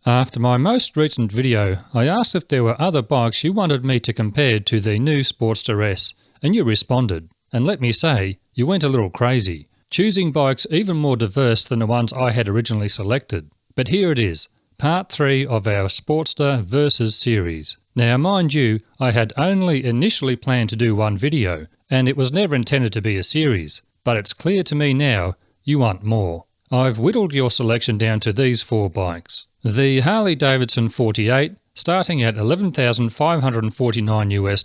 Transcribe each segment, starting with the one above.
After my most recent video, I asked if there were other bikes you wanted me to compare to the new Sportster S, and you responded. And let me say, you went a little crazy, choosing bikes even more diverse than the ones I had originally selected. But here it is, part 3 of our Sportster versus series. Now mind you, I had only initially planned to do one video, and it was never intended to be a series, but it's clear to me now you want more. I've whittled your selection down to these 4 bikes. The Harley-Davidson 48, starting at $11,549 US.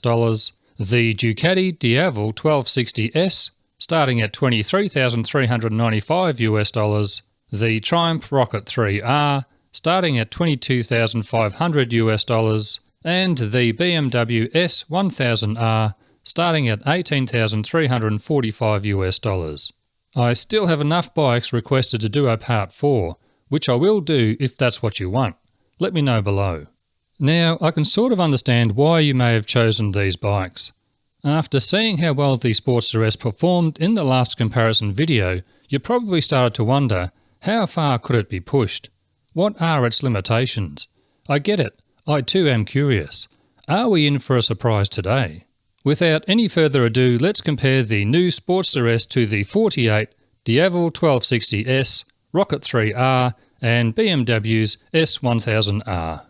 The Ducati Diavel 1260S, starting at $23,395 US. The Triumph Rocket 3R, starting at $22,500 US. And the BMW S1000R, starting at $18,345 US. I still have enough bikes requested to do a part 4, which I will do if that's what you want. Let me know below. Now, I can sort of understand why you may have chosen these bikes. After seeing how well the Sportster S performed in the last comparison video, you probably started to wonder, how far could it be pushed? What are its limitations? I get it, I too am curious. Are we in for a surprise today? Without any further ado, let's compare the new Sportster S to the 48, Diavel 1260S, Rocket 3R and BMW's S1000R.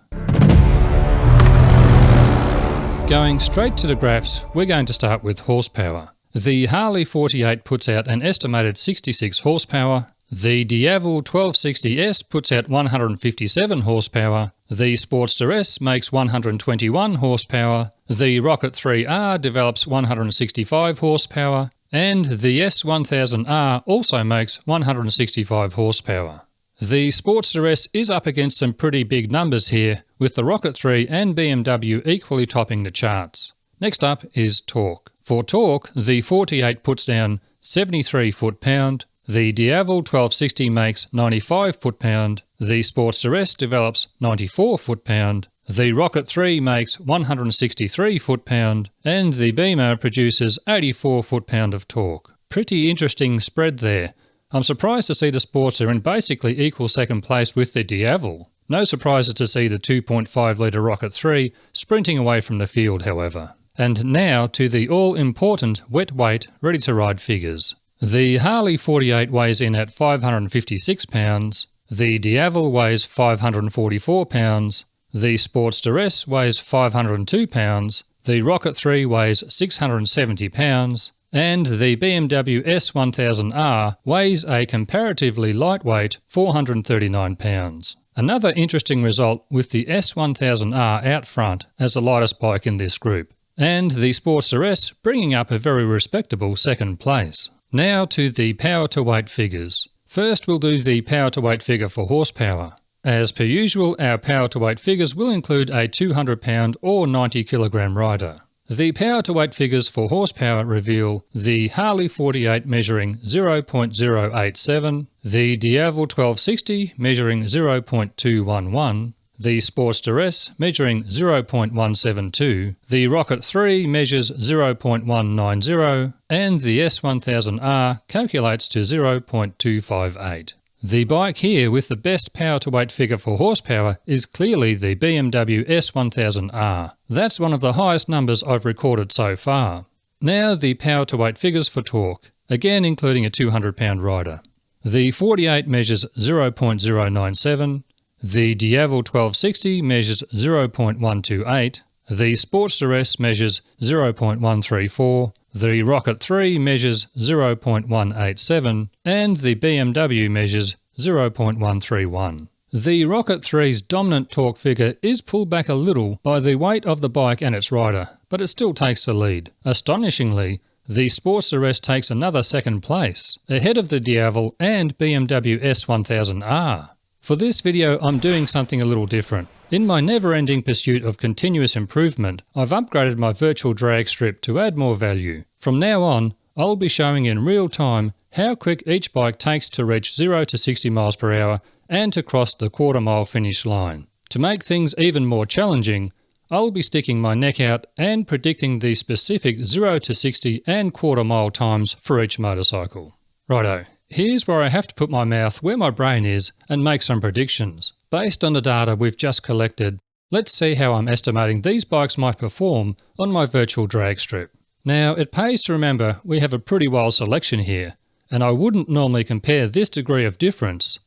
Going straight to the graphs, we're going to start with horsepower. The Harley 48 puts out an estimated 66 horsepower, the Diavel 1260S puts out 157 horsepower, the Sportster S makes 121 horsepower, the Rocket 3R develops 165 horsepower, and the S1000R also makes 165 horsepower. The Sportster S is up against some pretty big numbers here, with the Rocket 3 and BMW equally topping the charts. Next up is torque. For torque, the 48 puts down 73 foot-pound, the Diavel 1260 makes 95 foot-pound, the Sportster S develops 94 foot-pound, the Rocket 3 makes 163 foot-pound, and the Beamer produces 84 foot-pound of torque. Pretty interesting spread there. I'm surprised to see the Sportster in basically equal second place with the Diavel. No surprises to see the 2.5 litre Rocket 3 sprinting away from the field, however. And now to the all-important wet weight, ready-to-ride figures. The Harley 48 weighs in at 556 pounds, the Diavel weighs 544 pounds, the Sportster S weighs 502 pounds, the Rocket 3 weighs 670 pounds, and the BMW S1000R weighs a comparatively lightweight 439 pounds. Another interesting result with the S1000R out front as the lightest bike in this group, and the Sportster S bringing up a very respectable second place. Now to the power to weight figures. First we'll do the power to weight figure for horsepower. As per usual, our power to weight figures will include a 200 pound or 90 kilogram rider. The power to weight figures for horsepower reveal the Harley 48 measuring 0.087, the Diavel 1260 measuring 0.211, the Sportster S measuring 0.172, the Rocket 3 measures 0.190, and the S1000R calculates to 0.258. The bike here with the best power to weight figure for horsepower is clearly the BMW S1000R. That's one of the highest numbers I've recorded so far. Now the power to weight figures for torque, again including a 200 pound rider. The 48 measures 0.097, the Diavel 1260 measures 0.128, the Sportster S measures 0.134, the Rocket 3 measures 0.187, and the BMW measures 0.131. The Rocket 3's dominant torque figure is pulled back a little by the weight of the bike and its rider, but it still takes the lead. Astonishingly, the Sportster S takes another second place, ahead of the Diavel and BMW S1000R. For this video, I'm doing something a little different. In my never-ending pursuit of continuous improvement, I've upgraded my virtual drag strip to add more value. From now on, I'll be showing in real time how quick each bike takes to reach 0 to 60 miles per hour and to cross the quarter-mile finish line. To make things even more challenging, I'll be sticking my neck out and predicting the specific 0 to 60 and quarter-mile times for each motorcycle. Righto. Here's where I have to put my mouth where my brain is and make some predictions. Based on the data we've just collected, let's see how I'm estimating these bikes might perform on my virtual drag strip. Now, it pays to remember we have a pretty wild selection here, and I wouldn't normally compare this degree of difference.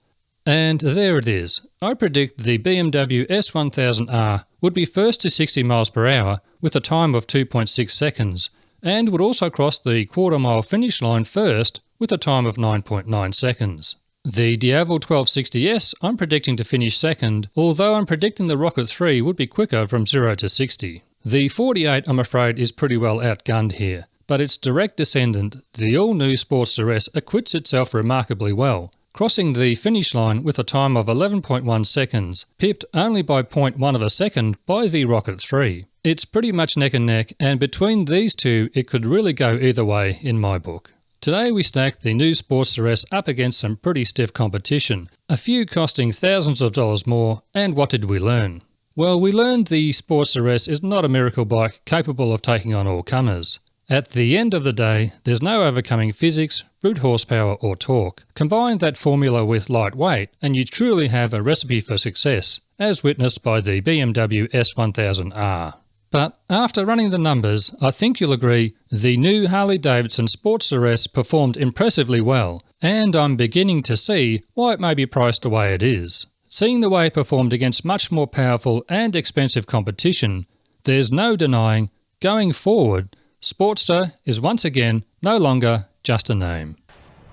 And there it is. I predict the BMW S1000R would be first to 60 miles per hour with a time of 2.6 seconds, and would also cross the quarter-mile finish line first with a time of 9.9 seconds. The Diavel 1260S I'm predicting to finish second, although I'm predicting the Rocket 3 would be quicker from 0 to 60. The 48, I'm afraid, is pretty well outgunned here, but its direct descendant, the all-new Sportster S, acquits itself remarkably well, crossing the finish line with a time of 11.1 seconds, pipped only by 0.1 of a second by the Rocket 3. It's pretty much neck and neck, and between these two it could really go either way in my book. Today we stacked the new Sportster S up against some pretty stiff competition, a few costing thousands of dollars more, and what did we learn? Well, we learned the Sportster S is not a miracle bike capable of taking on all comers. At the end of the day, there's no overcoming physics, brute horsepower or torque. Combine that formula with light weight and you truly have a recipe for success, as witnessed by the BMW S1000R. But after running the numbers, I think you'll agree the new Harley-Davidson Sportster S performed impressively well, and I'm beginning to see why it may be priced the way it is. Seeing the way it performed against much more powerful and expensive competition, there's no denying, going forward, Sportster is once again no longer just a name.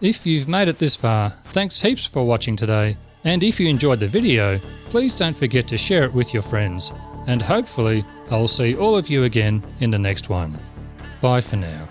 If you've made it this far, thanks heaps for watching today, and if you enjoyed the video, please don't forget to share it with your friends, and hopefully I'll see all of you again in the next one. Bye for now.